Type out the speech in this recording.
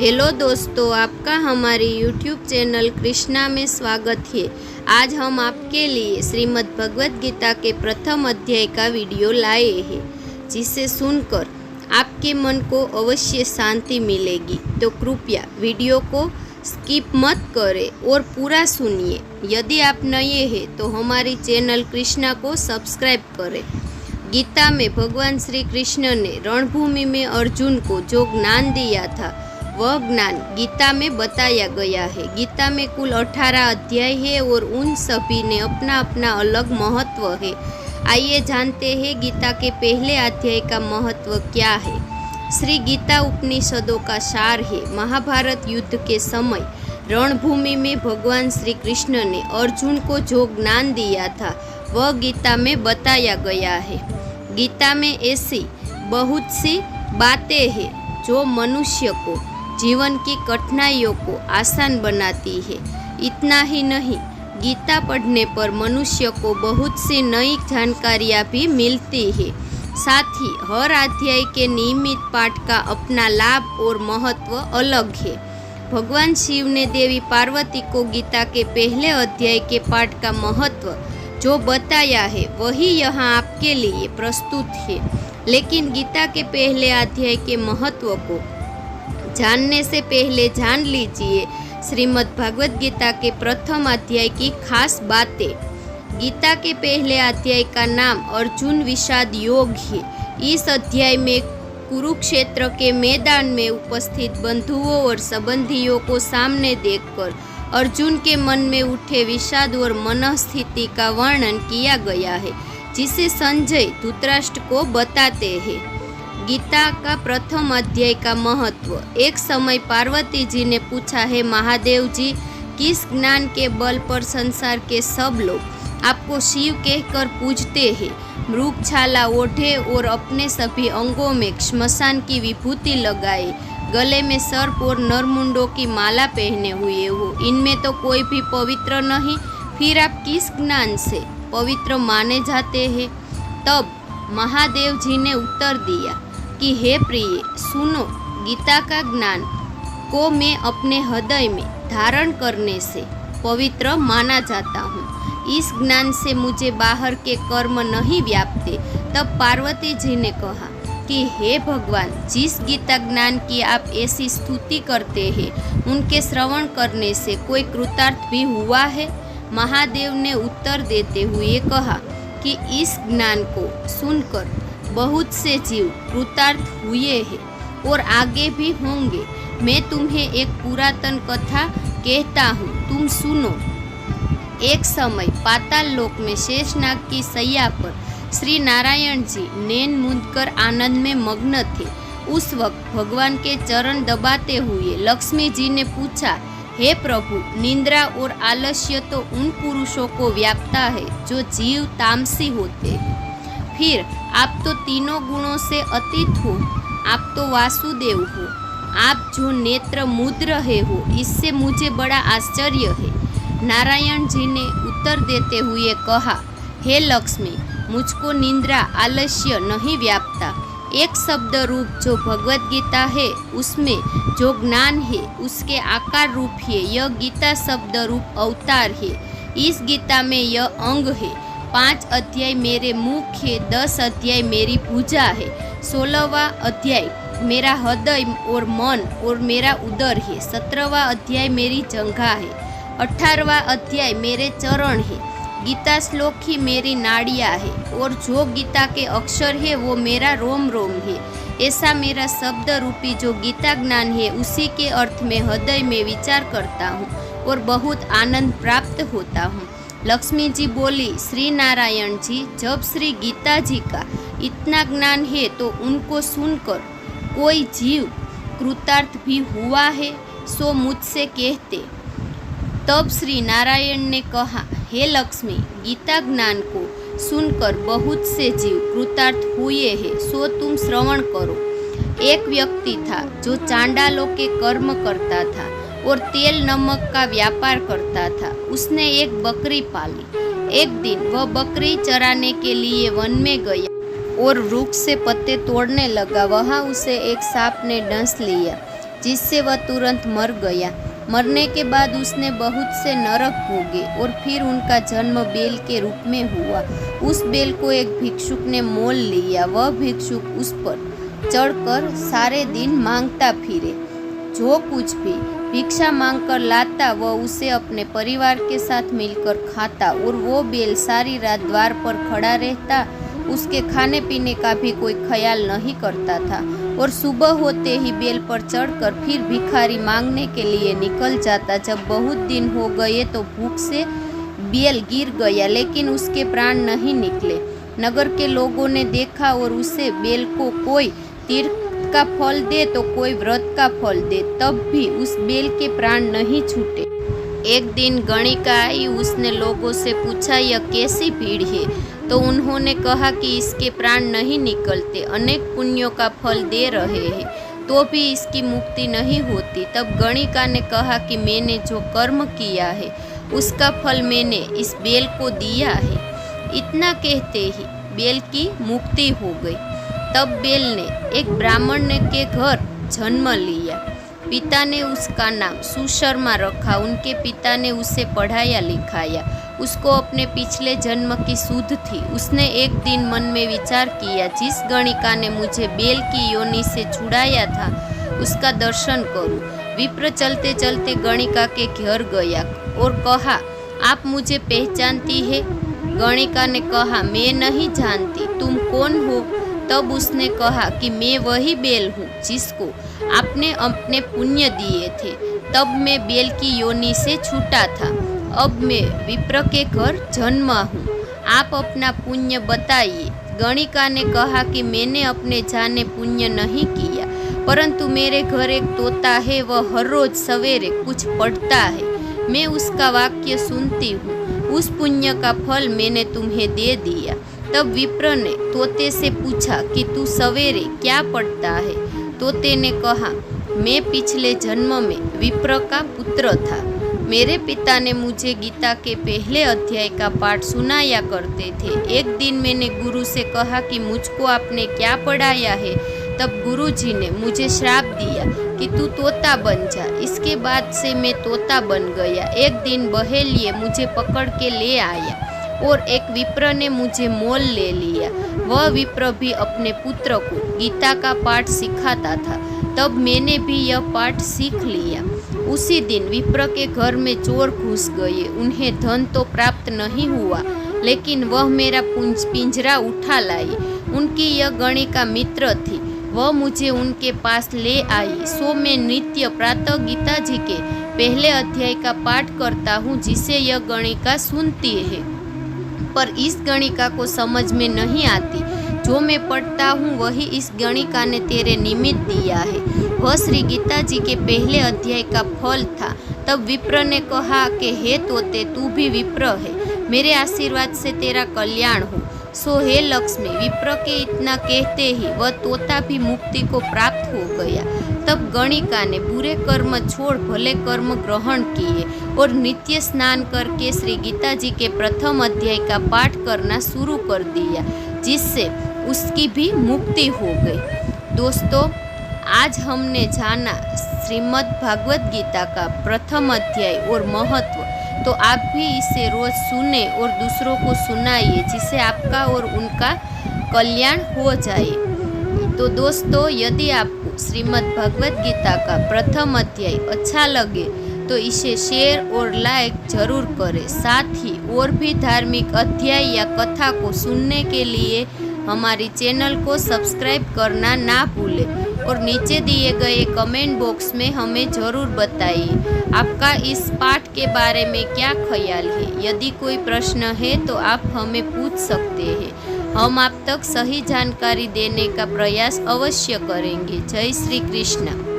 Hello दोस्तों, आपका हमारे YouTube चैनल कृष्णा में स्वागत है। आज हम आपके लिए श्रीमद् भगवत गीता के प्रथम अध्याय का वीडियो लाए हैं, जिसे सुनकर आपके मन को अवश्य शांति मिलेगी। तो कृपया वीडियो को स्किप मत करें और पूरा सुनिए। यदि आप नए हैं तो हमारी चैनल कृष्णा को सब्सक्राइब करें। गीता में भगवान श्री कृष्ण ने रणभूमि में अर्जुन को जो ज्ञान दिया था वह ज्ञान गीता में बताया गया है। गीता में कुल 18 अध्याय है और उन सभी ने अपना अपना अलग महत्व है। आइए जानते हैं गीता के पहले अध्याय का महत्व क्या है। श्री गीता उपनिषदों का सार है। महाभारत युद्ध के समय रणभूमि में भगवान श्री कृष्ण ने अर्जुन को जो ज्ञान दिया था वह गीता में बताया गया है। गीता में ऐसी बहुत सी बातें हैं जो मनुष्य को जीवन की कठिनाइयों को आसान बनाती है। इतना ही नहीं, गीता पढ़ने पर मनुष्य को बहुत सी नई जानकारियाँ भी मिलती है। साथ ही हर अध्याय के नियमित पाठ का अपना लाभ और महत्व अलग है। भगवान शिव ने देवी पार्वती को गीता के पहले अध्याय के पाठ का महत्व जो बताया है वही यहाँ आपके लिए प्रस्तुत है। लेकिन गीता के पहले अध्याय के महत्व को जानने से पहले जान लीजिए श्रीमद् भगवत गीता के प्रथम अध्याय की खास बातें। गीता के पहले अध्याय का नाम अर्जुन विषाद योग है। इस अध्याय में कुरुक्षेत्र के मैदान में उपस्थित बंधुओं और संबंधियों को सामने देखकर अर्जुन के मन में उठे विषाद और मनस्थिति का वर्णन किया गया है, जिसे संजय धृतराष्ट्र को बताते हैं। गीता का प्रथम अध्याय का महत्व। एक समय पार्वती जी ने पूछा है, महादेव जी, किस ज्ञान के बल पर संसार के सब लोग आपको शिव कहकर पूजते हैं? मृगछाला ओढ़े और अपने सभी अंगों में श्मशान की विभूति लगाए, गले में सर्प और नरमुंडों की माला पहने हुए हो, इनमें तो कोई भी पवित्र नहीं, फिर आप किस ज्ञान से पवित्र माने जाते हैं? तब महादेव जी ने उत्तर दिया कि हे प्रिय, सुनो, गीता का ज्ञान को मैं अपने हृदय में धारण करने से पवित्र माना जाता हूँ। इस ज्ञान से मुझे बाहर के कर्म नहीं व्यापते। तब पार्वती जी ने कहा कि हे भगवान, जिस गीता ज्ञान की आप ऐसी स्तुति करते हैं, उनके श्रवण करने से कोई कृतार्थ भी हुआ है? महादेव ने उत्तर देते हुए कहा कि इस ज्ञान को सुनकर बहुत से जीव कृतार्थ हुए हैं और आगे भी होंगे। मैं तुम्हें एक पुरातन कथा कहता हूँ, तुम सुनो। एक समय पाताल लोक में शेषनाग की सैया पर श्री नारायण जी नैन मूंदकर आनंद में मग्न थे। उस वक्त भगवान के चरण दबाते हुए लक्ष्मी जी ने पूछा, हे प्रभु, निंद्रा और आलस्य तो उन पुरुषों को व्यापता है जो जीव तामसी होते हैं। फिर आप तो तीनों गुणों से अतीत हो, आप तो वासुदेव हो, आप जो नेत्र मूंद रहे हो, इससे मुझे बड़ा आश्चर्य है। नारायण जी ने उत्तर देते हुए कहा, हे लक्ष्मी, मुझको निंद्रा आलस्य नहीं व्यापता। एक शब्द रूप जो भगवत गीता है, उसमें जो ज्ञान है उसके आकार रूप है। यह गीता शब्द रूप अवतार है। इस गीता में यह अंग है। 5 अध्याय मेरे मुख है, 10 अध्याय मेरी भुजा है, 16वां अध्याय मेरा हृदय और मन और मेरा उदर है, 17वां अध्याय मेरी जंघा है, 18वां अध्याय मेरे चरण है, गीता श्लोक ही मेरी नाड़ियाँ है और जो गीता के अक्षर है वो मेरा रोम रोम है। ऐसा मेरा शब्द रूपी जो गीता ज्ञान है, उसी के अर्थ में हृदय में विचार करता हूँ और बहुत आनंद प्राप्त होता हूँ। लक्ष्मी जी बोली, श्री नारायण जी, जब श्री गीता जी का इतना ज्ञान है तो उनको सुनकर कोई जीव कृतार्थ भी हुआ है, सो मुझसे कहते। तब श्री नारायण ने कहा, हे लक्ष्मी, गीता ज्ञान को सुनकर बहुत से जीव कृतार्थ हुए हैं, सो तुम श्रवण करो। एक व्यक्ति था जो चांडालों के कर्म करता था और तेल नमक का व्यापार करता था। उसने एक बकरी पाली। एक दिन वह बकरी चराने के लिए वन में गया और वृक्ष से पत्ते तोड़ने लगा। वहाँ उसे एक सांप ने डंस लिया। जिससे वह तुरंत मर गया। मरने के बाद उसने बहुत से नरक भोगे और फिर उनका जन्म बेल के रूप में हुआ। उस बेल को एक भिक्षुक ने मोल लिया। वह भिक्षुक उस पर चढ़कर सारे दिन मांगता फिरे। जो कुछ भी भिक्षा मांगकर लाता वह उसे अपने परिवार के साथ मिलकर खाता और वो बेल सारी रात द्वार पर खड़ा रहता। उसके खाने पीने का भी कोई ख्याल नहीं करता था और सुबह होते ही बेल पर चढ़कर फिर भिखारी मांगने के लिए निकल जाता। जब बहुत दिन हो गए तो भूख से बेल गिर गया, लेकिन उसके प्राण नहीं निकले। नगर के लोगों ने देखा और उसे बेल को कोई तीर्थ का फल दे तो कोई व्रत का फल दे, तब भी उस बेल के प्राण नहीं छूटे। एक दिन गणिका आई। उसने लोगों से पूछा, यह कैसी भीड़ है? तो उन्होंने कहा कि इसके प्राण नहीं निकलते, अनेक पुण्यों का फल दे रहे हैं तो भी इसकी मुक्ति नहीं होती। तब गणिका ने कहा कि मैंने जो कर्म किया है उसका फल मैंने इस बेल को दिया है। इतना कहते ही बेल की मुक्ति हो गई। तब बेल ने एक ब्राह्मण के घर जन्म लिया। पिता ने उसका नाम सुशर्मा रखा। उनके पिता ने उसे पढ़ाया लिखाया। उसको अपने पिछले जन्म की सुध थी। उसने एक दिन मन में विचार किया, जिस गणिका ने मुझे बेल की योनि से छुड़ाया था उसका दर्शन करूं। विप्र चलते चलते गणिका के घर गया और कहा, आप मुझे पहचानती है? गणिका ने कहा, मैं नहीं जानती, तुम कौन हो? तब उसने कहा कि मैं वही बेल हूँ जिसको आपने अपने पुण्य दिए थे। तब मैं बेल की योनि से छूटा था। अब मैं विप्र के घर जन्मा हूँ। आप अपना पुण्य बताइए। गणिका ने कहा कि मैंने अपने जाने पुण्य नहीं किया, परंतु मेरे घर एक तोता है। वह हर रोज सवेरे कुछ पढ़ता है। मैं उसका वाक्य सुनती हूँ। उस पुण्य का फल मैंने तुम्हें दे दिया। तब विप्र ने तोते से पूछा कि तू सवेरे क्या पढ़ता है? तोते ने कहा, मैं पिछले जन्म में विप्र का पुत्र था। मेरे पिता ने मुझे गीता के पहले अध्याय का पाठ सुनाया करते थे। एक दिन मैंने गुरु से कहा कि मुझको आपने क्या पढ़ाया है? तब गुरुजी ने मुझे श्राप दिया कि तू तोता बन जा। इसके बाद से मैं तोता बन गया। एक दिन बहेलिए मुझे पकड़ के ले आया और एक विप्र ने मुझे मोल ले लिया। वह विप्र भी अपने पुत्र को गीता का पाठ सिखाता था। तब मैंने भी यह पाठ सीख लिया। उसी दिन विप्र के घर में चोर घुस गए। उन्हें धन तो प्राप्त नहीं हुआ, लेकिन वह मेरा पिंजरा उठा लाई। उनकी यह गणिका मित्र थी। वह मुझे उनके पास ले आई। सो मैं नित्य प्रातः गीता जी के पहले अध्याय का पाठ करता हूँ, जिसे यह गणिका सुनती है, पर इस गणिका को समझ में नहीं आती। जो मैं पढ़ता हूँ वही इस गणिका ने तेरे निमित्त दिया है। वह श्री गीता जी के पहले अध्याय का फल था। तब विप्र ने कहा कि हे तोते, तू भी विप्र है, मेरे आशीर्वाद से तेरा कल्याण हो। सो हे लक्ष्मी। विप्र के इतना कहते ही वह तोता भी मुक्ति को प्राप्त हो गया। तब गणिका ने बुरे कर्म छोड़ भले कर्म ग्रहण किए और नित्य स्नान करके श्री गीता जी के प्रथम अध्याय का पाठ करना शुरू कर दिया, जिससे उसकी भी मुक्ति हो गई। दोस्तों, आज हमने जाना श्रीमद् भागवत गीता का प्रथम अध्याय और महत्व। तो आप भी इसे रोज सुने और दूसरों को सुनाइए, जिससे आपका और उनका कल्याण हो जाए। तो दोस्तों, यदि आपको श्रीमद् भागवत गीता का प्रथम अध्याय अच्छा लगे तो इसे शेयर और लाइक जरूर करें। साथ ही और भी धार्मिक अध्याय या कथा को सुनने के लिए हमारी चैनल को सब्सक्राइब करना ना भूलें और नीचे दिए गए कमेंट बॉक्स में हमें ज़रूर बताइए आपका इस पाठ के बारे में क्या ख्याल है। यदि कोई प्रश्न है तो आप हमें पूछ सकते हैं। हम आप तक सही जानकारी देने का प्रयास अवश्य करेंगे। जय श्री कृष्ण।